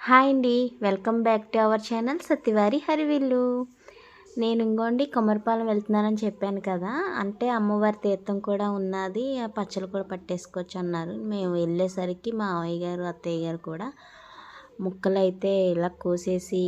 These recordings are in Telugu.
హాయ్ అండి, welcome back to our channel Satyavari Harivillu. నేను ఇంకోండి కొమరపాలెం వెళ్తున్నానని చెప్పాను కదా, అంటే అమ్మవారి తీర్థం కూడా ఉన్నది, ఆ పచ్చళ్ళు కూడా పట్టేసుకోవచ్చు అన్నారు. మేము వెళ్ళేసరికి మా మావయ్య గారు అత్తయ్య గారు కూడా ముక్కలు అయితే ఇలా కోసేసి,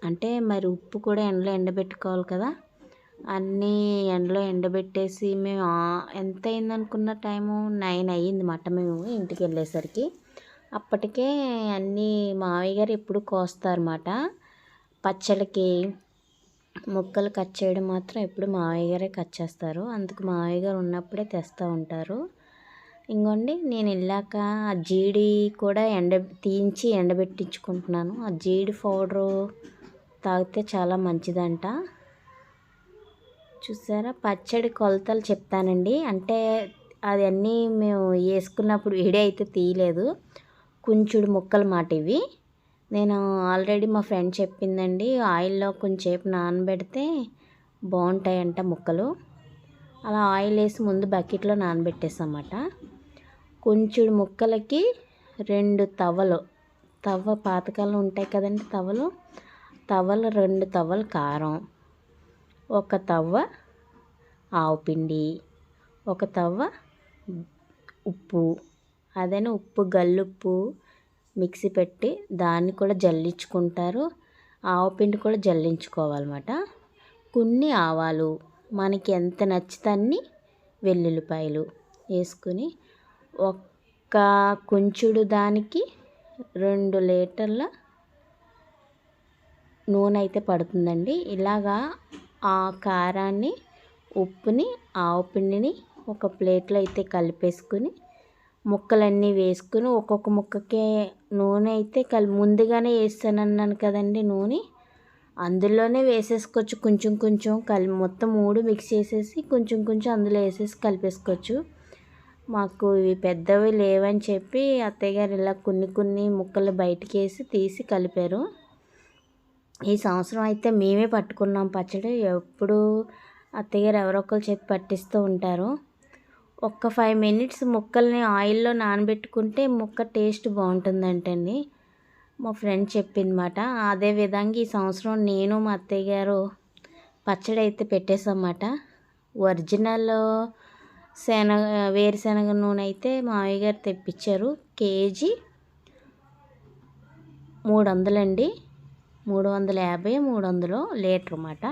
అంటే మరి ఉప్పు కూడా ఎండలో ఎండబెట్టుకోవాలి కదా, అన్నీ ఎండలో ఎండబెట్టేసి మేము ఎంత అయిందనుకున్న టైము 9 అయ్యిందన్నమాట మేము ఇంటికి వెళ్ళేసరికి. అప్పటికే అన్నీ మావయ్య గారు ఎప్పుడు కోస్తారన్నమాట. పచ్చడికి ముక్కలు కట్ చేయడం మాత్రం ఎప్పుడు మావయ్య గారే కట్ చేస్తారు. అందుకు మావయ్య గారు ఉన్నప్పుడే తెస్తూ ఉంటారు. ఇంకోండి నేను వెళ్ళాక ఆ జీడి కూడా తీయించి ఎండబెట్టించుకుంటున్నాను. ఆ జీడి పౌడరు తాగితే చాలా మంచిదంట. చూసారా, పచ్చడి కొలతలు చెప్తానండి. అంటే అవన్నీ మేము వేసుకున్నప్పుడు వీడియో అయితే తీయలేదు, కుంచుడు ముక్కలు మాట ఇవి. నేను ఆల్రెడీ మా ఫ్రెండ్ చెప్పిందండి, ఆయిల్లో కొంచెంసేపు నానబెడితే బాగుంటాయంట ముక్కలు. అలా ఆయిల్ వేసి ముందు బకెట్లో నానబెట్టేసామాట. కొంచెం ముక్కలకి 2 తవ్వలు, పాతకాలం ఉంటాయి కదండి తవ్వలు 2 తవ్వలు కారం, 1 తవ్వ ఆవు పిండి, 1 తవ్వ ఉప్పు, అదేనా ఉప్పు గల్లుప్పు మిక్సీ పెట్టి దాన్ని కూడా జల్లించుకుంటారు. ఆవు పిండి కూడా జల్లించుకోవాలన్నమాట. కొన్ని ఆవాలు, మనకి ఎంత నచ్చితే అన్ని వెల్లుల్లిపాయలు వేసుకుని, ఒక్క కుంచుడు దానికి 2 లీటర్ల నూనె అయితే పడుతుందండి. ఇలాగా ఆ కారాన్ని, ఉప్పుని, ఆవు పిండిని ఒక ప్లేట్లో అయితే కలిపేసుకుని ముక్కలన్నీ వేసుకుని, ఒక్కొక్క ముక్కకే నూనె అయితే ముందుగానే వేస్తానన్నాను కదండి నూనె, అందులోనే వేసేసుకోవచ్చు. కొంచెం కొంచెం మొత్తం 3 మిక్స్ చేసేసి కొంచెం కొంచెం అందులో వేసేసి కలిపేసుకోవచ్చు. మాకు ఇవి పెద్దవి లేవని చెప్పి అత్తయ్య గారు ఇలా కొన్ని ముక్కలు బయటికి వేసి తీసి కలిపారు. ఈ సంవత్సరం అయితే మేమే పట్టుకున్నాం పచ్చడి. ఎప్పుడు అత్తయ్య గారు ఎవరో ఒకరు చేతి పట్టిస్తూ ఉంటారు. ఒక్క 5 మినిట్స్ ముక్కల్ని ఆయిల్లో నానబెట్టుకుంటే ముక్క టేస్ట్ బాగుంటుందంటండి, మా ఫ్రెండ్ చెప్పిందన్నమాట. అదే విధంగా ఈ సంవత్సరం నేను మా అత్తయ్య గారు పచ్చడి అయితే పెట్టేసామన్నమాట. ఒరిజినల్ వేరుశనగ నూనె అయితే మావయ్య గారు తెప్పించారు. కేజీ 300 అండి, 350 300 లీటర్ అన్నమాట.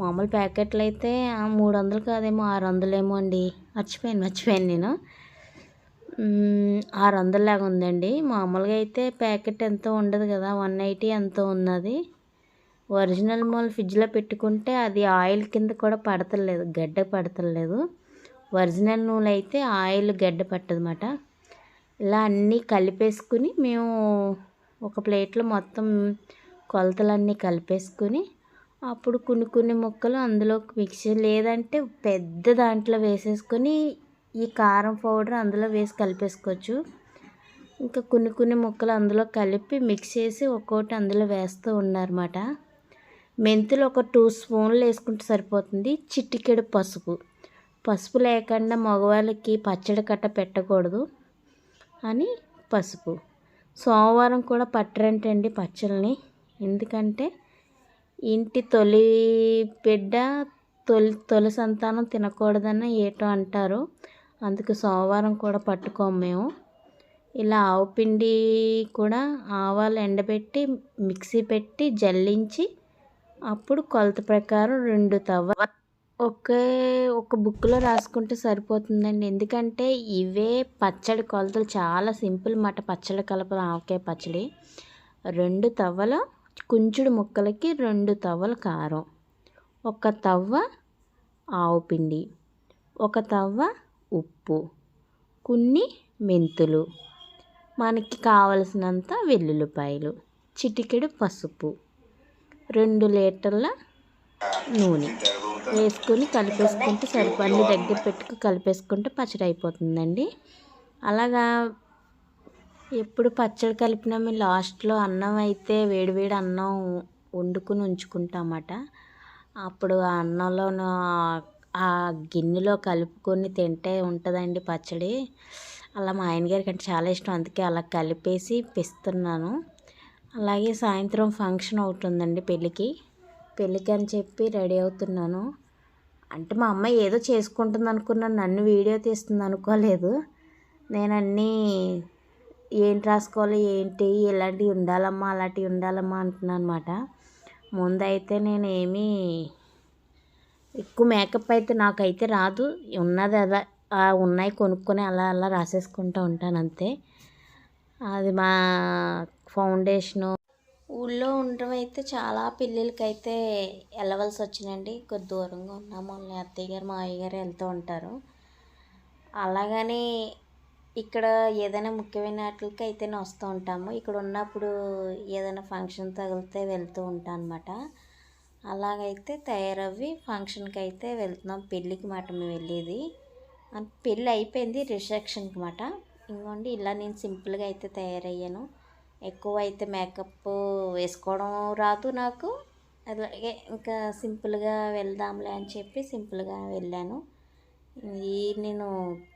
మామూలు ప్యాకెట్లు అయితే 300 కాదేమో 600 ఏమో అండి, మర్చిపోయాను నేను. 600 లాగా ఉందండి. మామూలుగా అయితే ప్యాకెట్ ఎంతో ఉండదు కదా, 180 ఎంతో ఉన్నది. ఒరిజినల్ మాల్ ఫ్రిడ్జ్లో పెట్టుకుంటే అది ఆయిల్ కింద కూడా పడతలేదు, గడ్డ పడతలేదు. ఒరిజినల్ నూనె అయితే ఆయిల్ గడ్డ పట్టదన్నమాట. ఇలా అన్నీ కలిపేసుకుని మేము ఒక ప్లేట్లో మొత్తం కొలతలన్నీ కలిపేసుకుని, అప్పుడు కొన్ని ముక్కలు అందులోకి మిక్స్, లేదంటే పెద్ద దాంట్లో వేసేసుకొని ఈ కారం పౌడర్ అందులో వేసి కలిపేసుకోవచ్చు. ఇంకా కొన్ని ముక్కలు అందులో కలిపి మిక్స్ చేసి ఒక్కొక్కటి అందులో వేస్తూ ఉన్నారన్నమాట. మెంతులు ఒక 2 స్పూన్లు వేసుకుంటే సరిపోతుంది. చిటికెడు పసుపు లేకుండా మగవాళ్ళకి పచ్చడి కట్ట పెట్టకూడదు అని పసుపు. సోమవారం కూడా పట్టరంటండి పచ్చళ్ళని, ఎందుకంటే ఇంటి తొలి బిడ్డ తొలి సంతానం తినకూడదని ఏటో అంటారు. అందుకు సోమవారం కూడా పట్టుకోము మేము. ఇలా ఆవు పిండి కూడా ఆవాలు ఎండబెట్టి మిక్సీ పెట్టి జల్లించి అప్పుడు కొలత ప్రకారం 2 తవ్వ ఒక బుక్లో రాసుకుంటే సరిపోతుందండి. ఎందుకంటే ఇవే పచ్చడి కొలతలు చాలా సింపుల్ మాట. పచ్చడి కలపల ఆవకాయ పచ్చడి 2 తవ్వల కుంచుడు ముక్కలకి 2 తవ్వల కారం, 1 తవ్వ ఆవు పిండి, 1 తవ్వ ఉప్పు, కొన్ని మెంతులు, మనకి కావలసినంత వెల్లుల్లిపాయలు, చిటికెడు పసుపు, 2 లీటర్ల నూనె వేసుకొని కలిపేసుకుంటే అన్ని దగ్గర పెట్టుకు కలిపేసుకుంటే పచ్చడి అయిపోతుందండి. అలాగా ఎప్పుడు పచ్చడి కలిపినా మేము లాస్ట్లో అన్నం అయితే వేడివేడి అన్నం వండుకుని ఉంచుకుంటామట. అప్పుడు ఆ అన్నంలోనూ ఆ గిన్నెలో కలుపుకొని తింటే ఉంటుందండి పచ్చడి. అలా మా ఆయనగారికి అంటే చాలా ఇష్టం, అందుకే అలా కలిపేసి పిస్తున్నాను. అలాగే సాయంత్రం ఫంక్షన్ ఒకటి ఉందండి పెళ్ళికి అని చెప్పి రెడీ అవుతున్నాను. అంటే మా అమ్మ ఏదో చేసుకుంటుంది అనుకున్నాను, నన్ను వీడియో తీస్తుంది అనుకోలేదు. నేను అన్నీ ఏంటి రాసుకోవాలి ఏంటి ఇలాంటివి ఉండాలమ్మా అలాంటివి ఉండాలమ్మా అంటున్నాను అనమాట. ముందైతే నేను ఏమీ ఎక్కువ మేకప్ అయితే నాకైతే రాదు. ఉన్నది అలా ఉన్నాయి కొనుక్కొని అలా అలా రాసేసుకుంటూ ఉంటాను అంతే. అది మా ఫౌండేషను ఊళ్ళో ఉండడం అయితే చాలా పెళ్ళిళ్ళకైతే వెళ్ళవలసి వచ్చినండి. కొద్ది దూరంగా ఉన్నాము, వాళ్ళ అత్తయ్య గారు మావయ్య గారు వెళ్తూ ఉంటారు. అలాగని ఇక్కడ ఏదైనా ముఖ్యమైన వాటికి అయితేనే వస్తూ ఉంటాము. ఇక్కడ ఉన్నప్పుడు ఏదైనా ఫంక్షన్ తగిలితే వెళ్తూ ఉంటాను అనమాట. అలాగైతే తయారవ్వి ఫంక్షన్కి అయితే వెళ్తున్నాం. పెళ్ళికి మాట మేము వెళ్ళేది, పెళ్ళి అయిపోయింది, రిసెప్షన్కి మాట. ఇంకోండి ఇలా నేను సింపుల్గా అయితే తయారయ్యాను. ఎక్కువ అయితే మేకప్ వేసుకోవడం రాదు నాకు. అలాగే ఇంకా సింపుల్గా వెళ్దాంలే అని చెప్పి సింపుల్గా వెళ్ళాను. నేను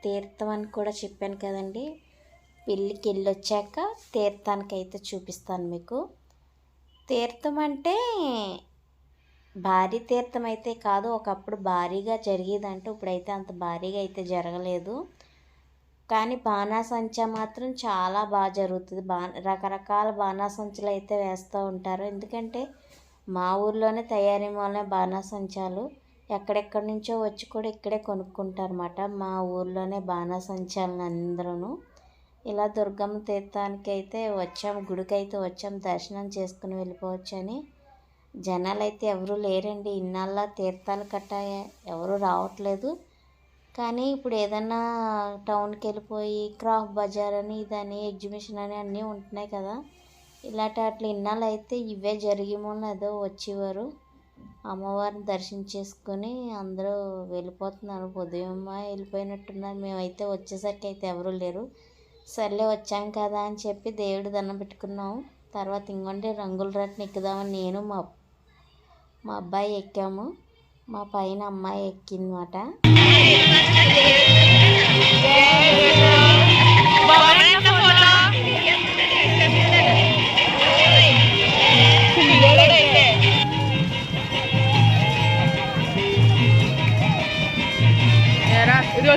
తీర్థం అని కూడా చెప్పాను కదండి, పెళ్ళికి వెళ్ళొచ్చాక తీర్థానికి అయితే చూపిస్తాను మీకు. తీర్థం అంటే భారీ తీర్థం అయితే కాదు, ఒకప్పుడు భారీగా జరిగేదంటే ఇప్పుడైతే అంత భారీగా అయితే జరగలేదు. కానీ బాణాసంచా మాత్రం చాలా బాగా జరుగుతుంది. రకరకాల బాణాసంచులు అయితే వేస్తూ ఉంటారు. ఎందుకంటే మా ఊర్లోనే తయారీ మూలనే బాణాసంచాలు ఎక్కడెక్కడి నుంచో వచ్చి కూడా ఇక్కడే కొనుక్కుంటారన్నమాట. మా ఊర్లోనే బాణాసంచాలను అందరూ. ఇలా దుర్గమ్మ తీర్థానికి అయితే వచ్చాము, గుడికి అయితే వచ్చాము, దర్శనం చేసుకుని వెళ్ళిపోవచ్చని. జనాలు అయితే ఎవరు లేరండి, ఇన్నాళ్ళ తీర్థాలు కట్ట ఎవరు రావట్లేదు. కానీ ఇప్పుడు ఏదన్నా టౌన్కి వెళ్ళిపోయి క్రాఫ్ట్ బజార్ అని ఇదని ఎగ్జిబిషన్ అని అన్నీ ఉంటున్నాయి కదా, ఇలాంటి వాటి ఇన్నాళ్ళు అయితే ఇవే జరిగేమో అదో వచ్చేవారు. అమ్మవారిని దర్శించేసుకొని అందరూ వెళ్ళిపోతున్నారు. ఉదయం వెళ్ళిపోయినట్టున్నారు. మేమైతే వచ్చేసరికి అయితే ఎవరు లేరు. సర్లే వచ్చాం కదా అని చెప్పి దేవుడి దండం పెట్టుకున్నాము. తర్వాత ఇంకొంటే రంగుల రట్న ఎక్కుదామని నేను మా అబ్బాయి ఎక్కాము. మా పైన అమ్మాయి ఎక్కిందన్నమాట.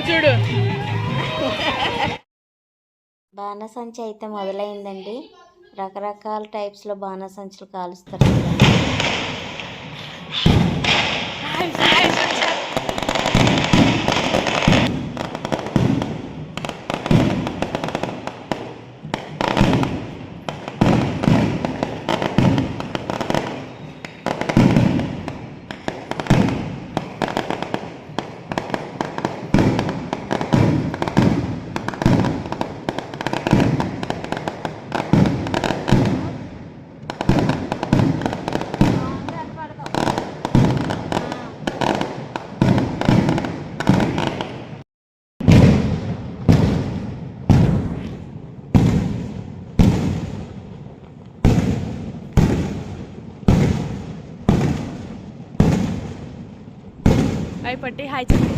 చూడు, బాణసంచి అయితే మొదలైందండి. రకరకాల టైప్స్లో బాణసంచులు కాలుస్తారు. అవి పట్టి హాయ్ చెప్పి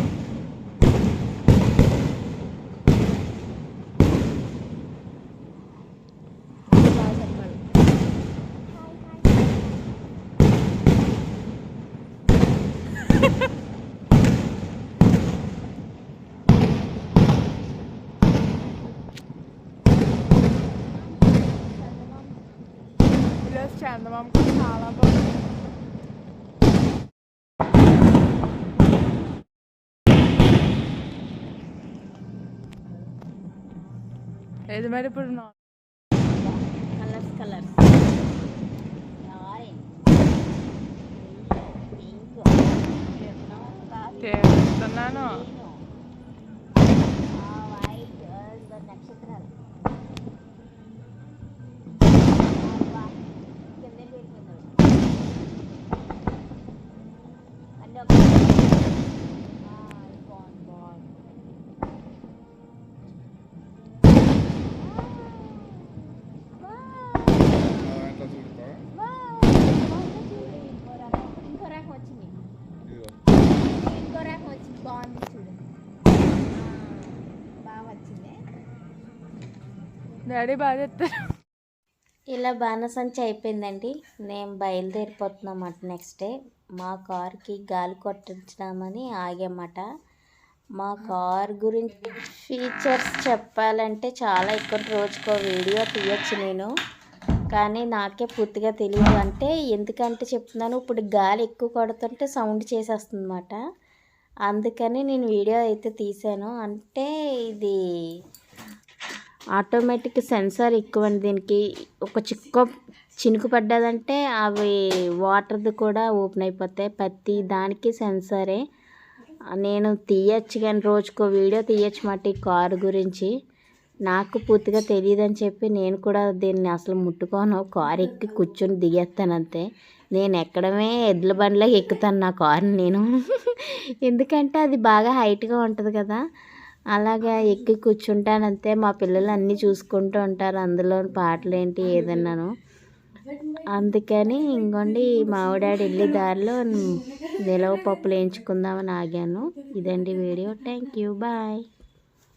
ఈరోజు చందమామ చాలా బాగుంది. ఏది మరి ఇప్పుడు కలర్స్ చేస్తున్నాను. నక్షత్రాలు బాగుంది చూడు, బాగా వచ్చింది. డాడీ బాగా చెప్తారు. ఇలా బాణసంచి అయిపోయిందండి. నేను బయలుదేరిపోతున్నామాట. నెక్స్ట్ డే మా కార్కి గాలి కొట్టించడామని ఆగామాట. మా కార్ గురించి ఫీచర్స్ చెప్పాలంటే చాలా ఎక్కువ, రోజుకో వీడియో తీయచ్చు నేను, కానీ నాకే పూర్తిగా తెలియదు. అంటే ఎందుకంటే చెప్తున్నాను, ఇప్పుడు గాలి ఎక్కువ కొడుతుంటే సౌండ్ చేసేస్తుంది అన్నమాట. అందుకని నేను వీడియో అయితే తీసాను. అంటే ఇది ఆటోమేటిక్ సెన్సార్ ఎక్కువండి. దీనికి ఒక చినుకు పడ్డదంటే అవి వాటర్ది కూడా ఓపెన్ అయిపోతాయి. ప్రతి దానికి సెన్సారే. నేను తీయచ్చు కానీ రోజుకో వీడియో తీయచ్చు మాట ఈ కారు గురించి. నాకు పూర్తిగా తెలియదని చెప్పి నేను కూడా దీన్ని అసలు ముట్టుకోను. కారు ఎక్కి కూర్చొని దిగేస్తాను అంతే. నేను ఎక్కడమే ఎడ్ల బండిలో ఎక్కుతాను నా కారుని నేను. ఎందుకంటే అది బాగా హైట్గా ఉంటుంది కదా, అలాగా ఎక్కి కూర్చుంటాను అంతే. మా పిల్లలు అన్నీ చూసుకుంటూ ఉంటారు, అందులో పాటలు ఏంటి ఏదన్నాను. అందుకని ఇంకోండి మా డాడీ వెళ్ళి దారిలో నిలవ పప్పులు వేయించుకుందామని ఆగాను. ఇదండి వీడియో. Thank you, bye.